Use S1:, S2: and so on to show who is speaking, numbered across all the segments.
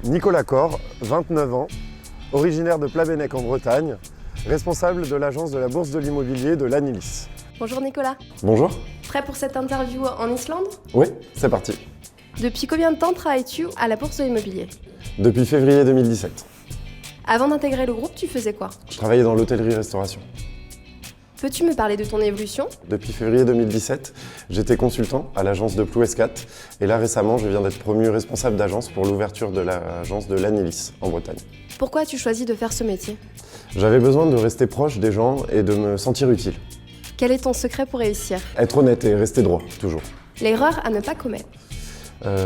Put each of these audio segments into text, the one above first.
S1: Nicolas Cor, 29 ans, originaire de Plabennec en Bretagne, responsable de l'agence de la Bourse de l'immobilier de l'Anilis.
S2: Bonjour Nicolas.
S1: Bonjour.
S2: Prêt pour cette interview en Islande?
S1: Oui, c'est parti.
S2: Depuis combien de temps travailles-tu à la Bourse de l'immobilier?
S1: Depuis février 2017.
S2: Avant d'intégrer le groupe, tu faisais quoi?
S1: Je travaillais dans l'hôtellerie-restauration.
S2: Peux-tu me parler de ton évolution?
S1: Depuis février 2017, j'étais consultant à l'agence de Plouescat et là récemment, je viens d'être promu responsable d'agence pour l'ouverture de l'agence de l'Anilis en Bretagne.
S2: Pourquoi as-tu choisi de faire ce métier?
S1: J'avais besoin de rester proche des gens et de me sentir utile.
S2: Quel est ton secret pour réussir?
S1: Être honnête et rester droit, toujours.
S2: L'erreur à ne pas commettre.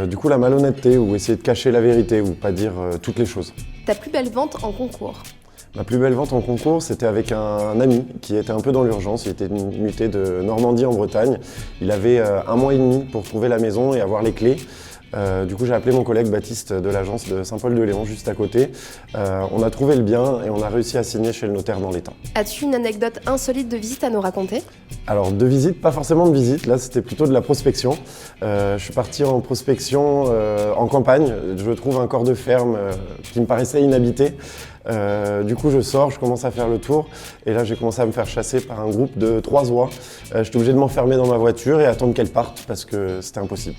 S1: Du coup, la malhonnêteté ou essayer de cacher la vérité ou pas dire toutes les choses.
S2: Ta plus belle vente en concours?
S1: Ma plus belle vente en concours, c'était avec un ami qui était un peu dans l'urgence. Il était muté de Normandie en Bretagne. Il avait 1 mois et demi pour trouver la maison et avoir les clés. Du coup, j'ai appelé mon collègue Baptiste de l'agence de Saint-Paul-de-Léon, juste à côté. On a trouvé le bien et on a réussi à signer chez le notaire dans les temps.
S2: As-tu une anecdote insolite de visite à nous raconter?
S1: Alors, de visite, pas forcément de visite. Là, c'était plutôt de la prospection. Je suis parti en prospection en campagne. Je trouve un corps de ferme qui me paraissait inhabité. Du coup, je sors, je commence à faire le tour et là, j'ai commencé à me faire chasser par un groupe de 3 oies. J'étais obligé de m'enfermer dans ma voiture et attendre qu'elles partent parce que c'était impossible.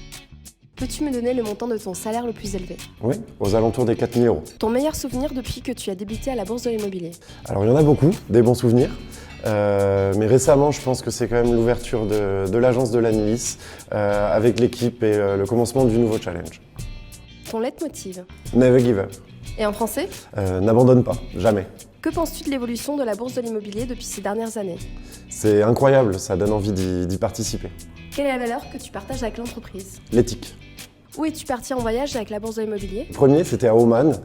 S2: Peux-tu me donner le montant de ton salaire le plus élevé?
S1: Oui, aux alentours des 4 000 €.
S2: Ton meilleur souvenir depuis que tu as débuté à la Bourse de l'immobilier?
S1: Alors, il y en a beaucoup, des bons souvenirs. Mais récemment, je pense que c'est quand même l'ouverture de l'agence de l'Anilis avec l'équipe et le commencement du nouveau challenge.
S2: Ton leitmotiv?
S1: Never give up.
S2: Et en français?
S1: N'abandonne pas, jamais.
S2: Que penses-tu de l'évolution de la Bourse de l'immobilier depuis ces dernières années?
S1: C'est incroyable, ça donne envie d'y participer.
S2: Quelle est la valeur que tu partages avec l'entreprise?
S1: L'éthique.
S2: Où es-tu parti en voyage avec la Bourse de l'immobilier?
S1: Le premier, c'était à Oman,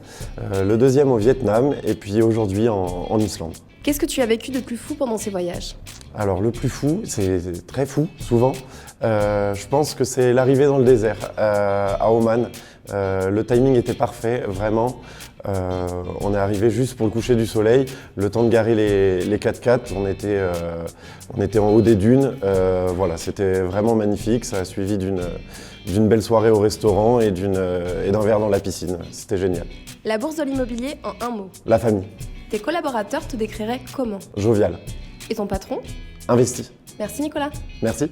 S1: le deuxième au Vietnam et puis aujourd'hui en Islande.
S2: Qu'est-ce que tu as vécu de plus fou pendant ces voyages?
S1: Alors le plus fou, c'est très fou souvent, je pense que c'est l'arrivée dans le désert à Oman. Le timing était parfait, vraiment. On est arrivé juste pour le coucher du soleil, le temps de garer les 4x4, on était en haut des dunes. Voilà, c'était vraiment magnifique, ça a suivi d'une belle soirée au restaurant et d'un verre dans la piscine, c'était génial.
S2: La Bourse de l'immobilier en un mot.
S1: La famille.
S2: Tes collaborateurs te décriraient comment?
S1: Jovial.
S2: Et ton patron?
S1: Investi.
S2: Merci Nicolas.
S1: Merci.